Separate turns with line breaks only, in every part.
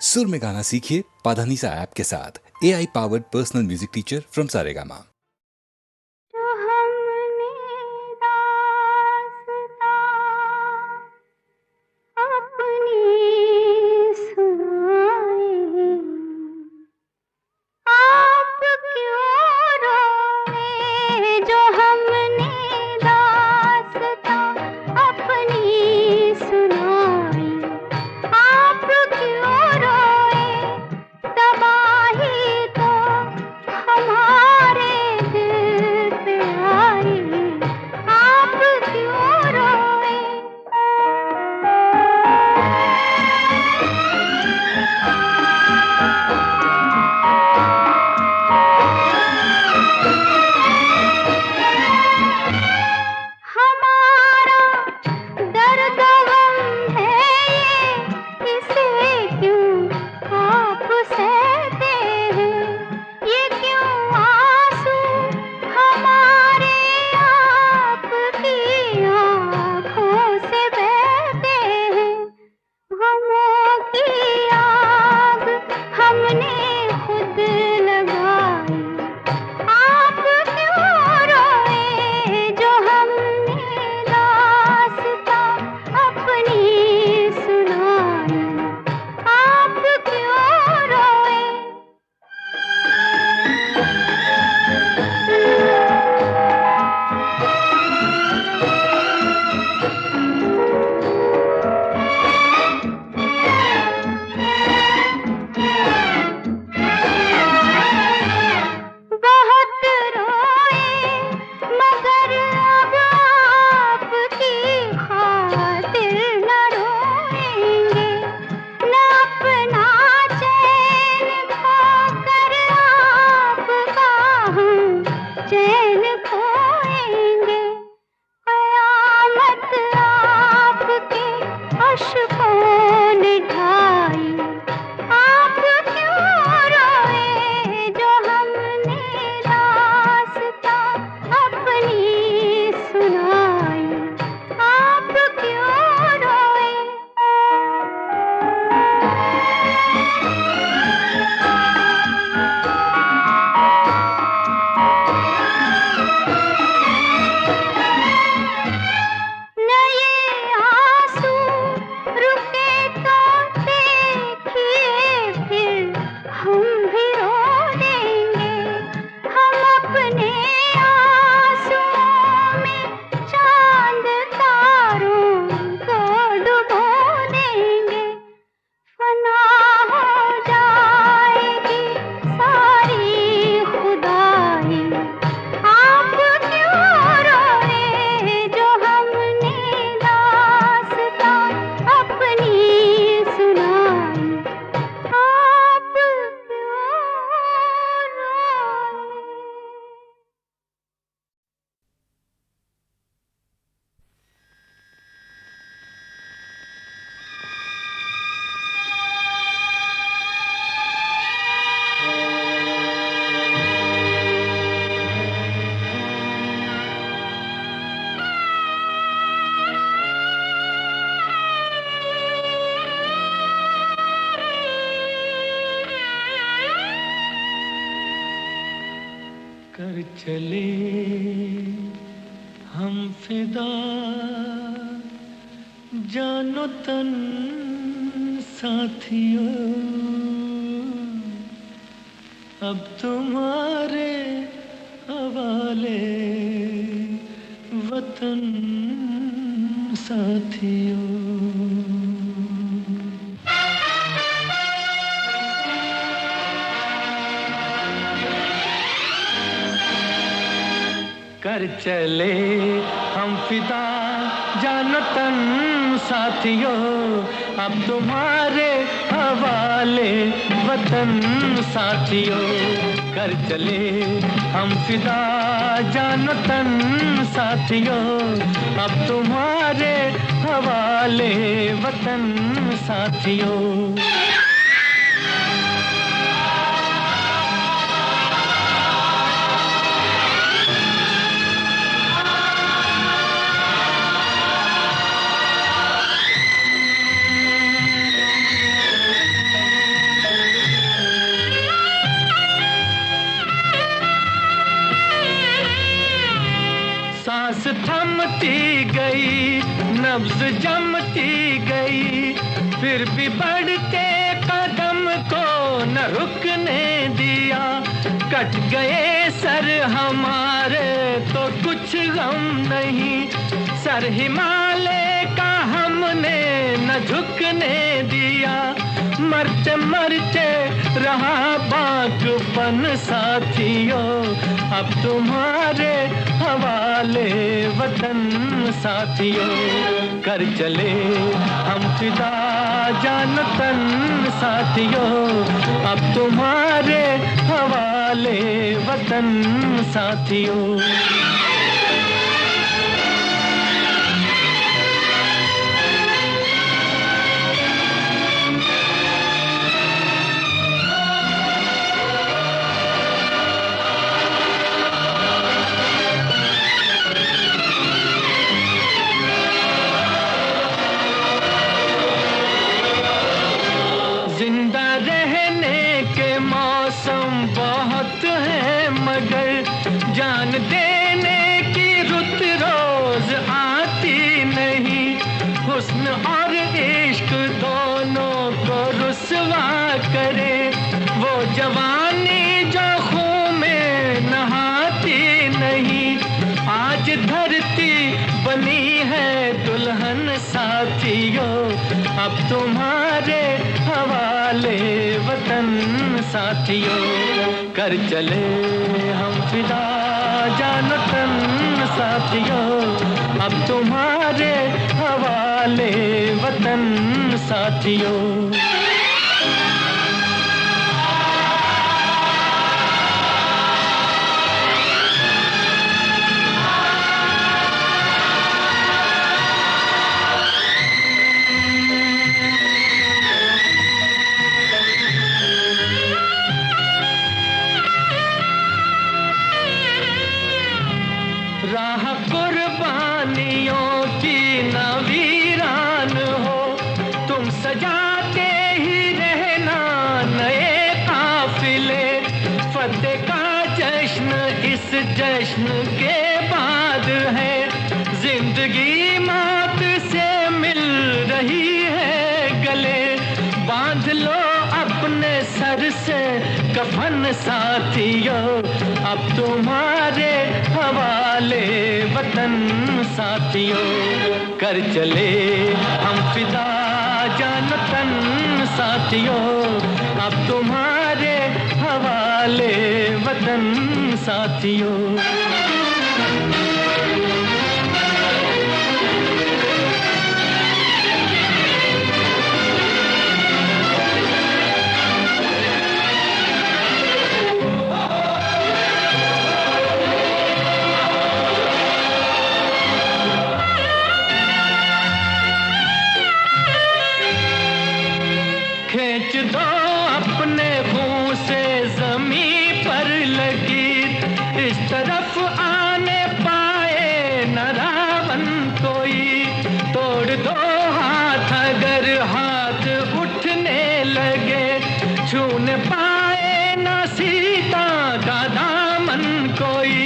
सुर में गाना सीखिए पाधानीसा ऐप के साथ। AI powered personal music teacher from Saregama.
कर चले हम फिदा जानो तन साथियों, अब तुम्हारे हवाले वतन साथियों। कर चले हम फिदा जानो तन साथियों, अब तुम्हारे हवाले वतन साथियों। कर चले हम फिदा जानो तन साथियों, अब तुम्हारे हवाले वतन साथियों। बढ़ती गई, नब्ज जमती गई, फिर भी बढ़ते कदम को न रुकने दिया। कट गए सर हमारे तो कुछ गम नहीं, सर हिमालय का हमने न झुकने दिया। मरते मरते रहा बागपन साथियों, अब तुम्हारे हवाले वतन साथियों। कर चले हम फिदा जान तन साथियों, अब तुम्हारे हवाले वतन साथियों। जिंदा रहने के मौसम बहुत है, मगर जान देने की रुत रोज आती नहीं। हुस्न और इश्क दोनों को रुसवा करे, वो जवानी जो खून में नहाती नहीं। आज धरती बनी है दुल्हन साथियों, अब तुम्हारे हवाले वतन साथियों। कर चले हम फिदा जान तन साथियों, अब तुम्हारे हवाले वतन साथियों। राह कुर्बानियों की न वीरान हो, तुम सजाते ही रहना नए काफिले। फतेह का जश्न इस जश्न के बाद है, जिंदगी मौत से मिल रही है गले। बांध लो अपने सर से कफन साथियों, अब तुम्हारे हवाले वतन साथियों। कर चले हम फिदा जान तन साथियों, अब तुम्हारे हवाले वतन साथियों। खींच दो अपने खून से ज़मीं पर लकीर, इस तरफ आने पाए न रावण कोई। तोड़ दो हाथ अगर हाथ उठने लगे, छूने पाए न सीता का दामन कोई।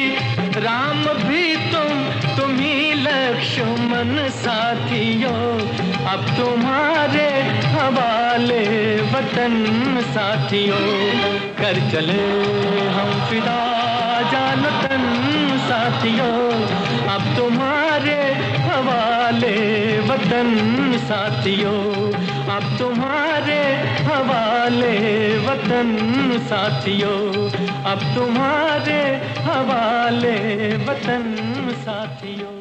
राम भी तुम ही लक्ष्मण साथियों, अब तुम्हारे हवाले वतन साथियों। कर चले हम फिदा जान तन साथियों, अब तुम्हारे हवाले वतन साथियों। अब तुम्हारे हवाले वतन साथियों, अब तुम्हारे हवाले वतन साथियों।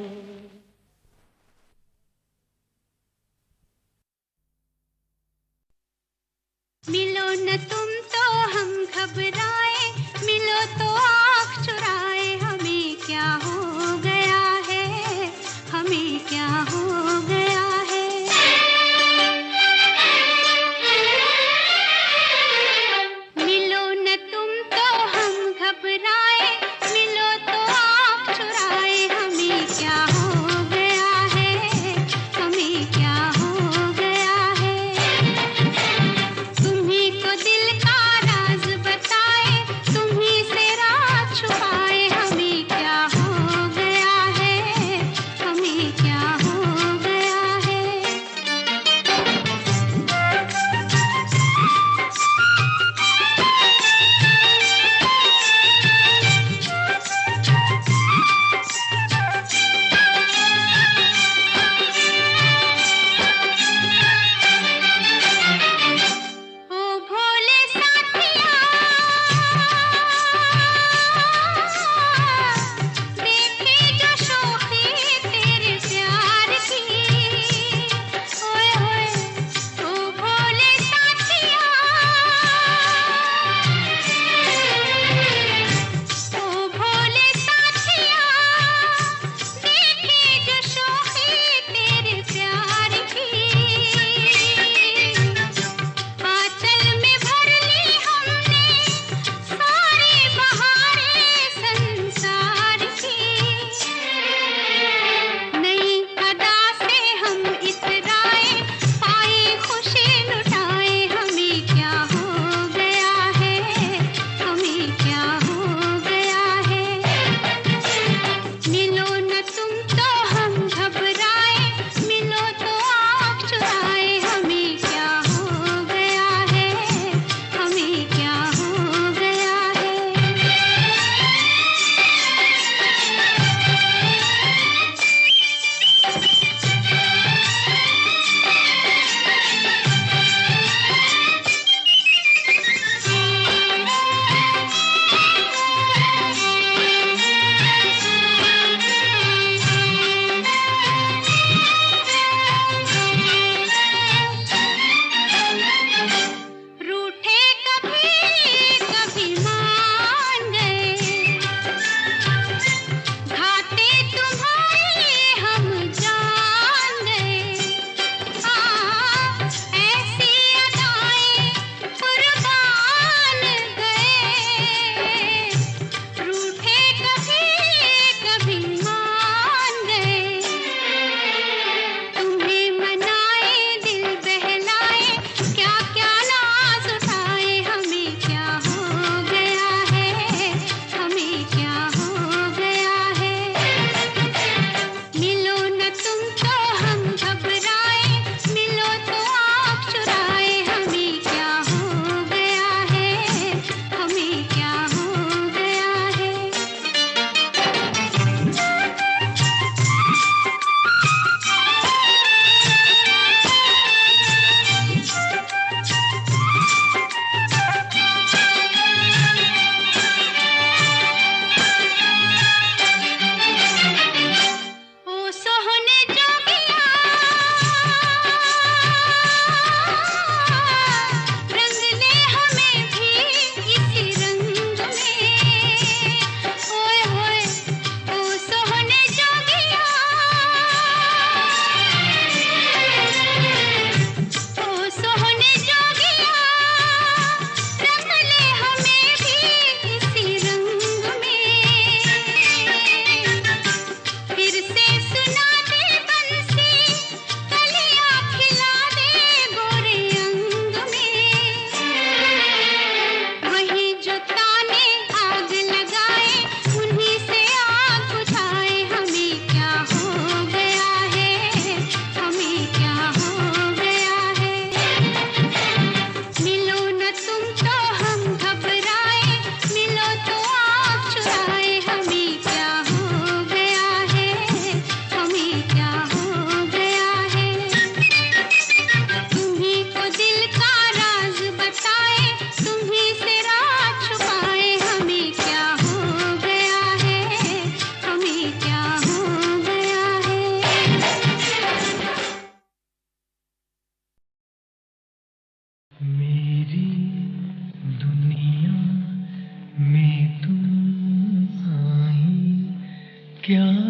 मिलो न तुम तो हम घबराए, मिलो तो आँख चुराए। हमें क्या हो गया है, हमें क्या हो गया है। मिलो न तुम तो हम घबराए, मिलो तो आँख चुराए। हमें क्या हो गया है, हमें क्या हो गया है। तुम्हीं तो दिल का राज बता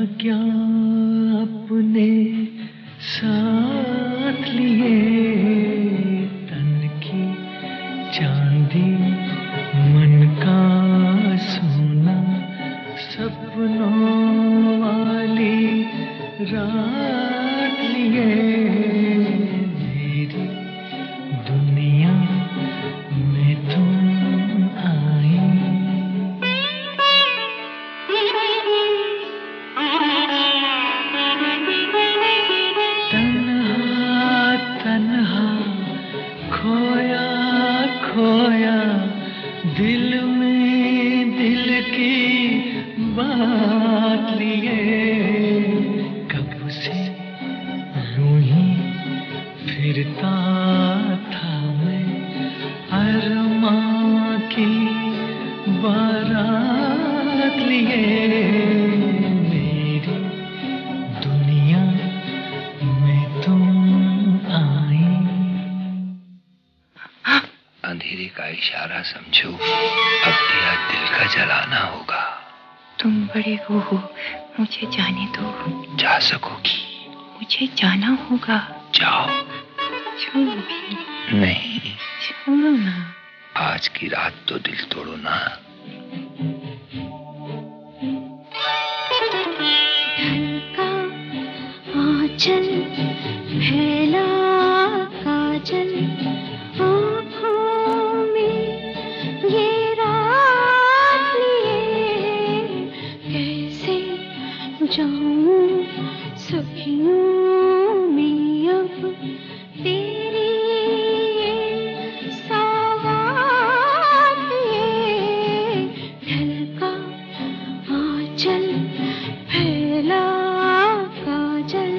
क्या अपने साथ लिए तन की चांदी मन का सोना सपनों वाली रात लिए मेरी दुनिया में तुम आई। तन्हा खोया खोया दिल में दिल की बात लिए कब से यूं ही फिरता था मैं अरमां की बारात लिए मेरी दुनिया में तुम आई।
अंधेरे का इशारा समझो, अब दिया दिल का जलाना होगा।
तुम बड़े वो हो, मुझे जाने दो।
जा सकोगी?
मुझे जाना होगा।
जाओ।
छोड़ो भी
नहीं,
छोड़ो ना।
आज की रात तो दिल तोड़ो ना।
ढलका आंचल फैला काजल आँखों में ये रात लिए कैसे जाऊं सखियों में अब तेरी ये सौगात लिए ढलका आंचल फैला काजल।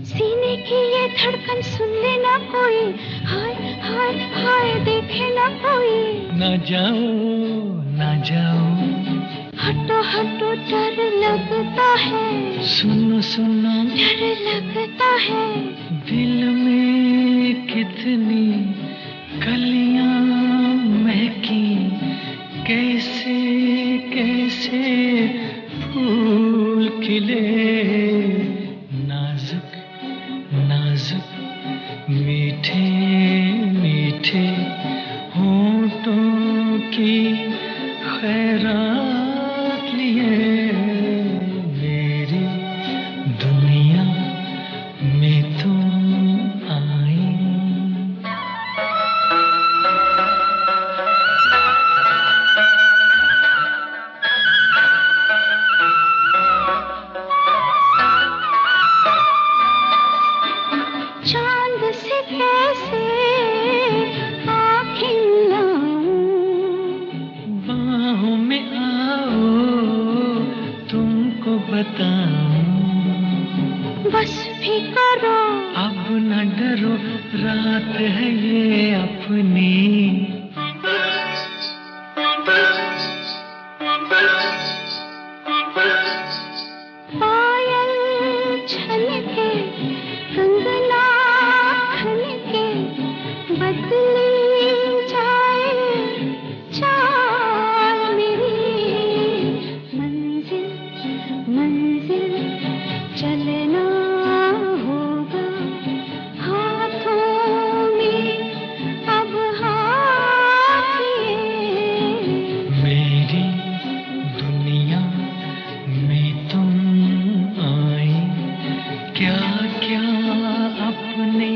सीने की ये धड़कन सुन लेना कोई, हाय हाय हाय देखे ना कोई।
ना जाओ ना जाओ,
हटो हटो डर लगता है,
सुनो सुनो
डर लगता है।
दिल में कितनी कलियां महकी, कैसे कैसे फूल खिले। नाजुक नाजुक मीठे मीठे होठों की खैरात लिए मेरी दुनिया में तुम आई।
चांद से कैसे आँखें मिलाऊं,
बाहों में आओ तुमको बताऊं।
बस भी करो
अब न डरो, रात है ये अपनी।
पायल छलके कंगना खनके बदली जाए चाल मेरी। मंजिल मंजिल चलना होगा हाथों में अब हाथ लिए
मेरी दुनिया में तुम आई। क्या क्या अपने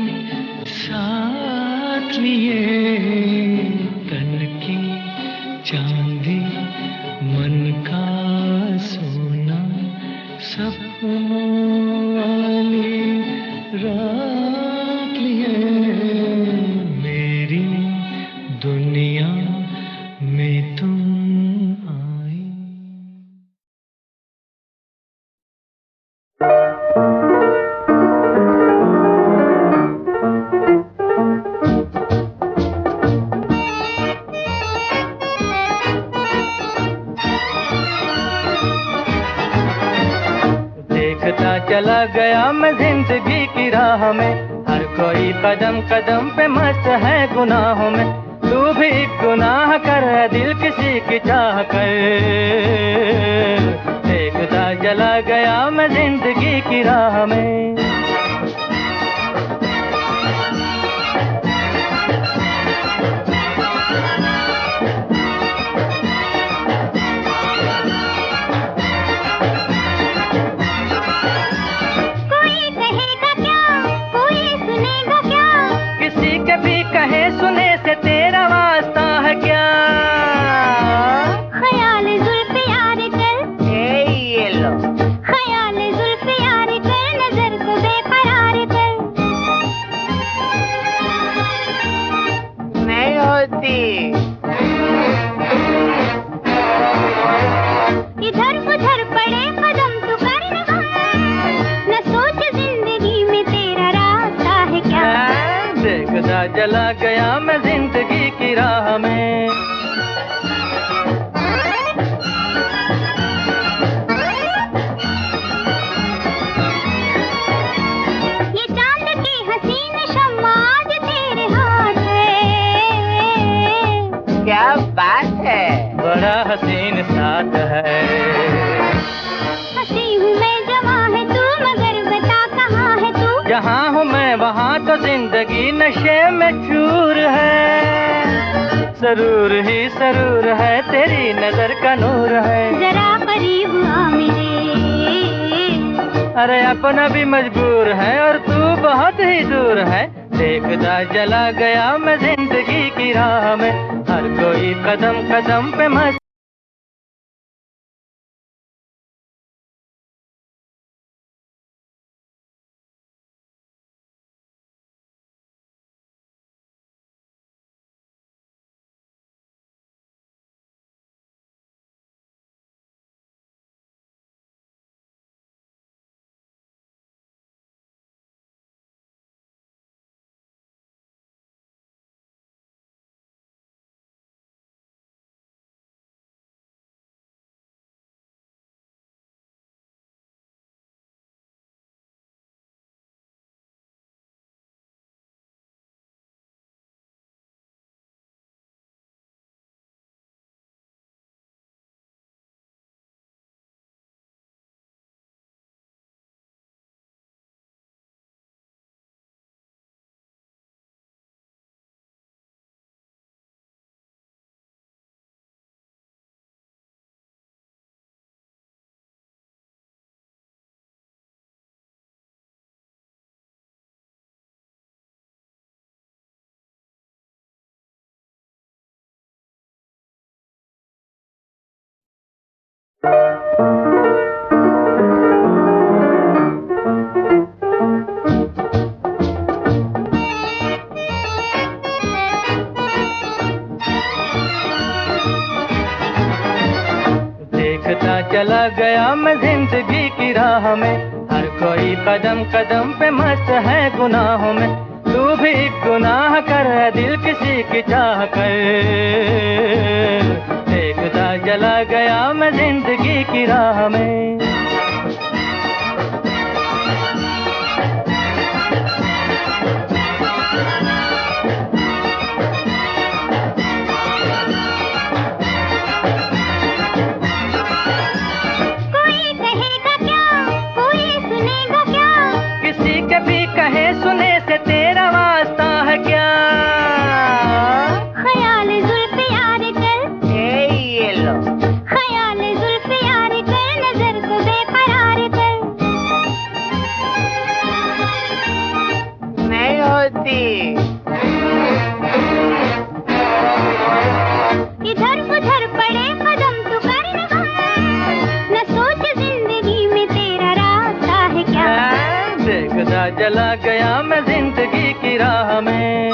साथ लिए तन की चांदी मन का सोना सपनों वाली रात लिए मेरी दुनिया में तुम आई। देखता चला गया मैं जिंदगी की राह में, हर
कोई कदम कदम पे मस्त है गुनाहों में, तू भी गुनाह कर दिल किसी की चाह कर। देखता चला गया मैं जिंदगी की राह में। सुने से तेरा वास्ता है क्या?
ख्याल जुल्फ़े यार कर,
ये लो
ख्याल जुल्फ़े यार कर, नजर को बेकरार कर।
नहीं होती।
इधर उधर पड़े कदम तू कर न सोच जिंदगी में तेरा रास्ता है क्या?
देखता चला गया मैं जिंदगी की राह में।
ये चांद की हसीन शम्मा आज तेरे हाथ है।
क्या बात है, बड़ा हसीन साथ है।
हंसी हूँ मैं जवां है तू, मगर बता कहाँ है तू?
जहाँ हूँ मैं वहाँ तो जिंदगी नशे में चूर है। सरूर ही सरूर है, तेरी नजर का नूर है।
जरा करीब आ मेरे,
अरे अपना भी मजबूर है और तू बहुत ही दूर है। देखता चला गया मैं जिंदगी की राह में, हर कोई कदम कदम पे मस्त। देखता चला गया मैं जिंदगी की राह में, हर कोई कदम कदम पे मस्त है गुनाहों में, तू भी गुनाह कर दिल किसी की चाह कर। देखता चला गया मैं जिंदगी की राह में। कहे सुने से तेरा वास्ता है क्या?
ख्याल जुल्फ़े यार कर,
ये लो
ख्याल जुल्फ़े यार कर, नजर को बेकरार कर।
नहीं होती।
इधर उधर पड़े कदम तू कर न सोच जिंदगी में तेरा रास्ता है क्या?
देखता चला गया मैं जिंदगी की राह में।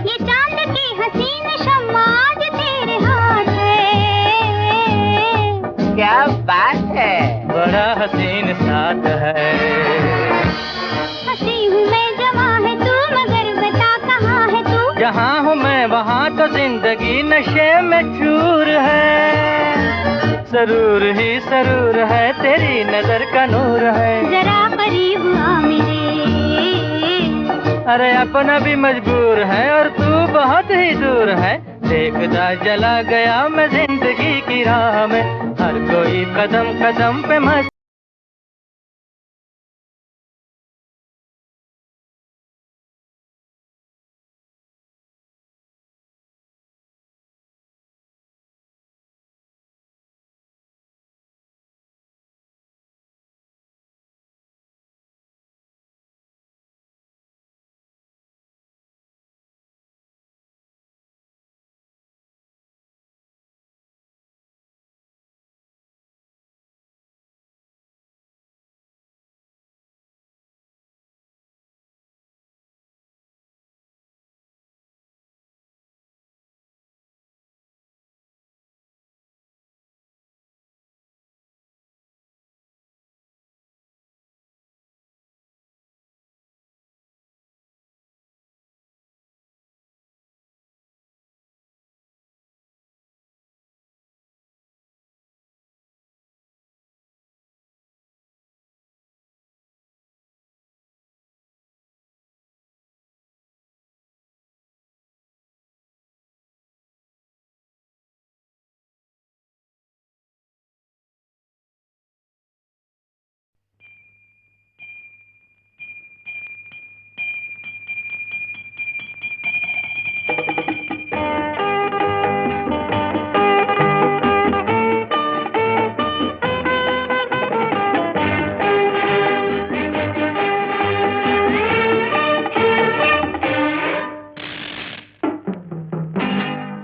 ये चांद की हसीन शम्मा आज तेरे हाथ है।
क्या बात है, बड़ा हसीन साथ है।
हंसी हूँ मैं जवां है तू, मगर बता कहाँ है तू?
जहाँ हूँ मैं वहाँ तो जिंदगी नशे में चूर है। सरूर ही सरूर है, तेरी नजर का नूर है।
जरा करीब आ मेरे,
अरे अपना भी मजबूर है और तू बहुत ही दूर है। देखता चला गया मैं जिंदगी की राह में, हर कोई कदम कदम पे मस्त।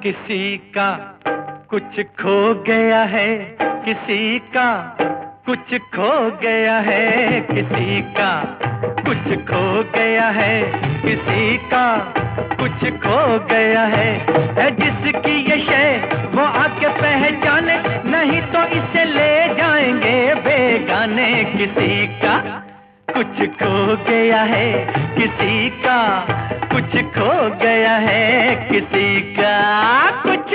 किसी का कुछ खो गया है, किसी का कुछ खो गया है, किसी का कुछ खो गया है, किसी का कुछ खो गया है। जिसकी ये शय वो आके पहचाने, नहीं तो इसे ले जाएंगे बेगाने। किसी का कुछ खो गया है, किसी का कुछ खो गया है, किसी का कुछ।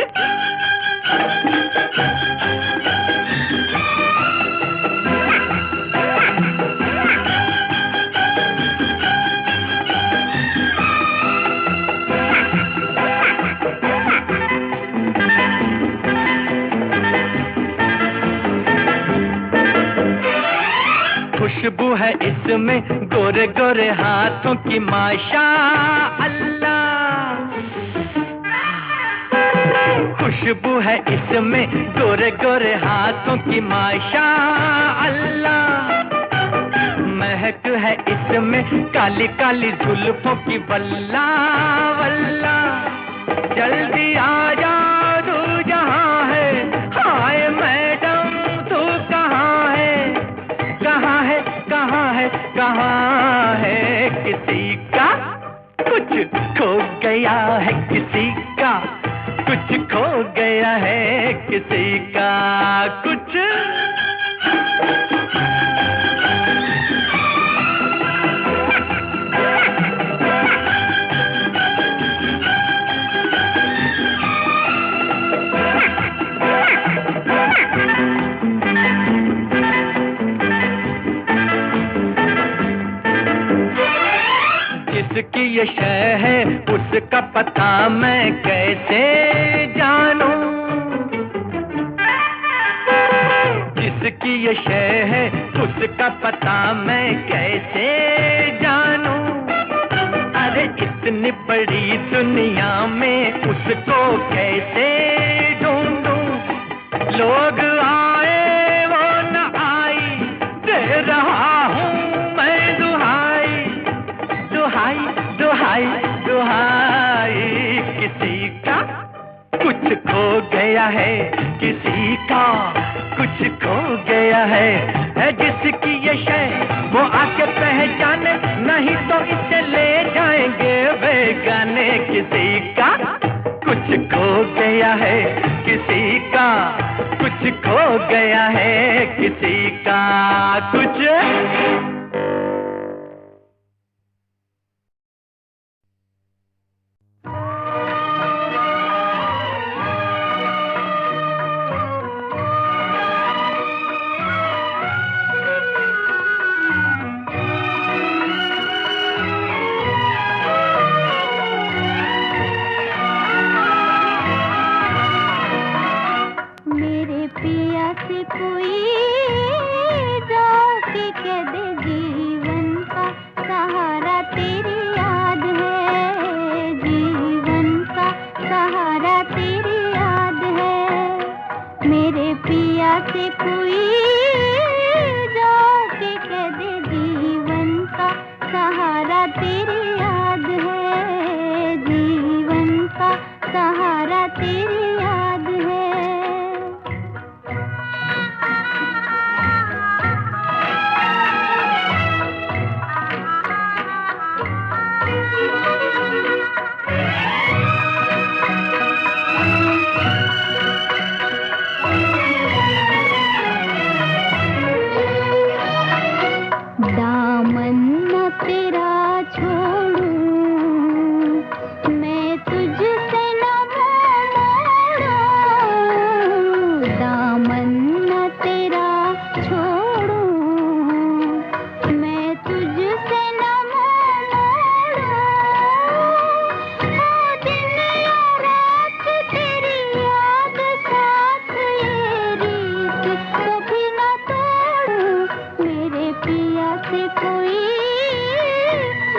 खुशबू है इसमें गोरे गोरे हाथों की माशा अल्लाह। खुशबू है इसमें गोरे गोरे हाथों की माशा अल्लाह। महक है इसमें काली काली जुल्फों की वल्ला वल्ला। जल्दी आ जा तू जहाँ है, हाय मैडम तू कहाँ है, कहाँ है कहाँ है कहाँ है। किसी का कुछ खो गया है, किसी का कुछ खो गया है, किसी का कुछ। जिसकी ये शय है उसका पता मैं कैसे जानूं, जिसकी ये शय है उसका पता मैं कैसे जानूं। अरे इतनी बड़ी दुनिया में उसको कैसे ढूंढूं। लोग आए वो न आई, दे रहा हूँ मैं दुहाई दुहाई दुहाई दुहाई। किसी का कुछ खो गया है, किसी का कुछ खो गया है। जिसकी ये शय वो आके पहचाने, नहीं तो इसे ले जाएंगे बेगाने। किसी का कुछ खो गया है, किसी का कुछ खो गया है, किसी का कुछ।
से कोई जाके कह दे जीवन का सहारा तेरी याद है, जीवन का सहारा तेरी याद है। दामन न तेरा छोड़ूं मैं तुझसे न मोड़ूं, दामन न तेरा छोड़ूं मैं तुझसे न मोड़ूं। हो दिन या रात तेरी याद साथ ये रीत कभी न तोड़ूं, मेरे पिया से कोई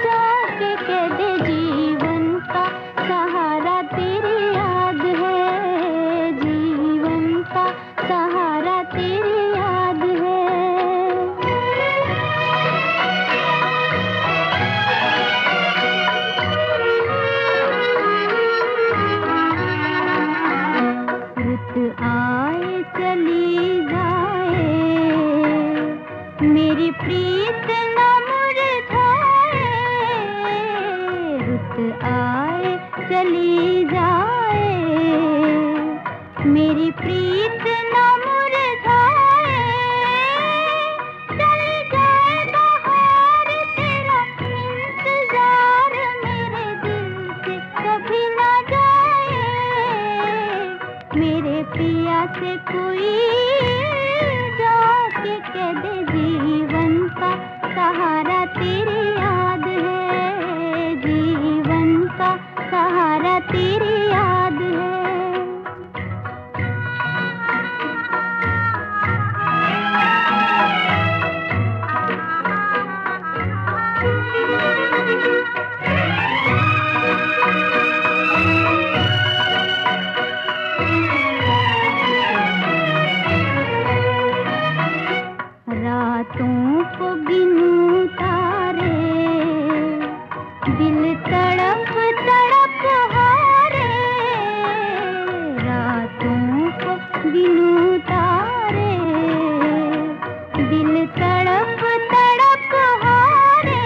जाके कह दे जीवन का सहारा तेरी याद है, जीवन का सहारा तेरी याद है। रुत आए चली जाए मेरी प्रीत न मुरझाए, रुत आए चली जाए मेरी प्रीत न मुरझाए। चल जाए बहार तेरा इंतजार मेरे दिल से कभी न जाए, मेरे पिया से कोई जाके कह दे जीवन का सहारा तेरी याद है, जीवन का सहारा तेरी याद है। रातों को गिनूं तारे दिल तड़प तड़प हारे, रातों को गिनूं तारे दिल तड़प तड़प हारे।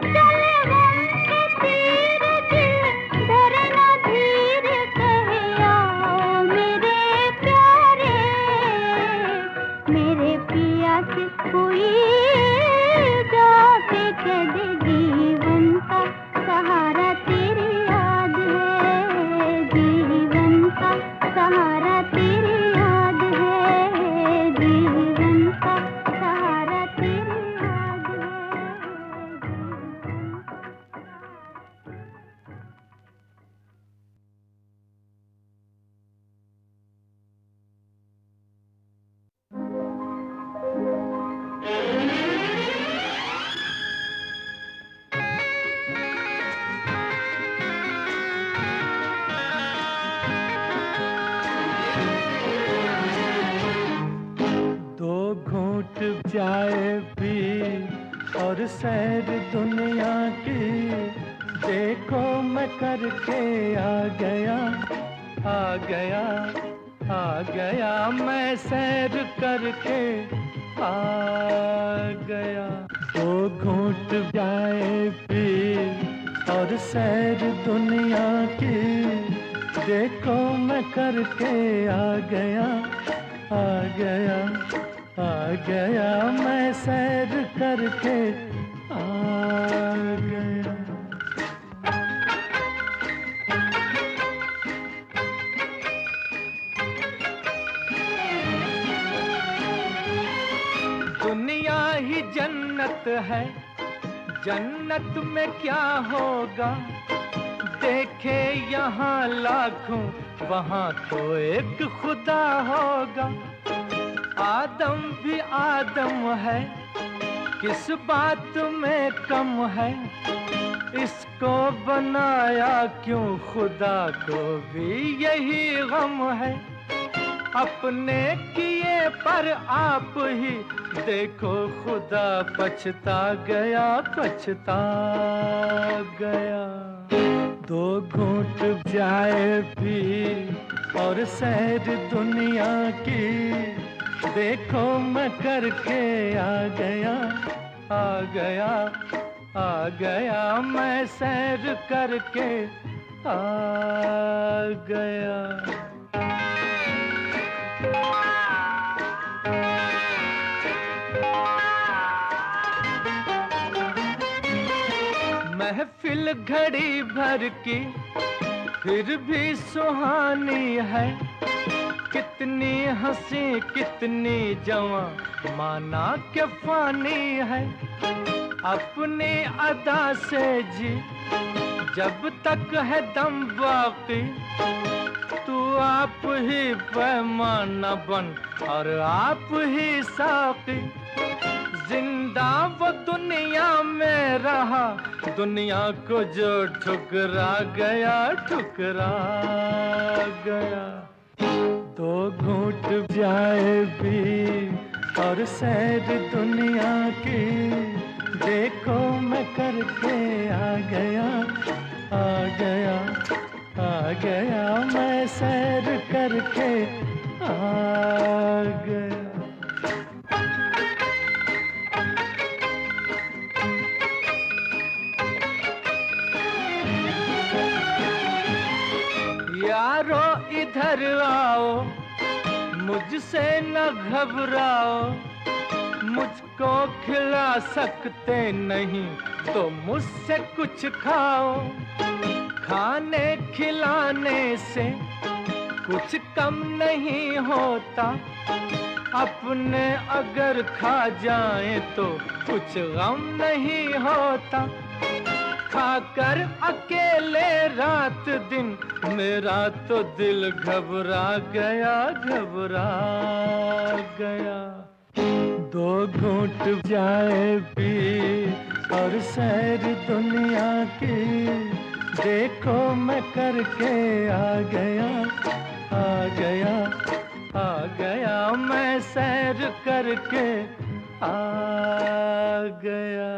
चल गम के तीर दिल धरना धीर कहे आओ मेरे प्यारे, मेरे पिया से कोई जाके कह दे जीवन का सहारा तेरी याद है, जीवन का सहारा तेरी याद है, जीवन का सहारा तेरी याद है।
दो घूंट जाए भी और सैर दुनिया की, देखो मैं करके आ गया, आ गया, आ गया, मैं सैर करके आ गया। दो घूंट जाए भी और सैर दुनिया की, देखो मैं करके आ गया, आ गया, आ गया, मैं सैर करके आ गया। दुनिया ही जन्नत है, जन्नत में क्या होगा, देखे यहाँ लाखों वहाँ तो एक खुदा होगा। आदम भी आदम है, किस बात में कम है, इसको बनाया क्यों खुदा को भी यही गम है। अपने किए पर आप ही देखो खुदा पछता गया, पछता गया। दो घूंट जाए भी और सैर दुनिया की, देखो मैं करके आ गया, आ गया, आ गया, मैं सैर करके आ गया। महफिल घड़ी भर की फिर भी सुहानी है, कितनी हंसी कितनी जवां माना के फानी है। अपनी अदा से जी जब तक है दम बाकी, तू आप ही पैमाना बन और आप ही साकी। जिंदा वो दुनिया में रहा, दुनिया को जो ठुकरा गया, ठुकरा गया। दो घूंट जाए भी और सैर दुनिया की, देखो मैं करके आ गया, आ गया, आ गया, मैं सैर करके आ गया। यारो इधर आओ, मुझसे न घबराओ, मुझको खिला सकते नहीं तो मुझसे कुछ खाओ। खाने खिलाने से कुछ कम नहीं होता, अपने अगर खा जाए तो कुछ गम नहीं होता। खाकर अकेले रात दिन मेरा तो दिल घबरा गया, घबरा गया। दो घूंट जाए भी और सैर दुनिया की, देखो मैं करके आ गया, आ गया, आ गया, मैं सैर करके आ गया।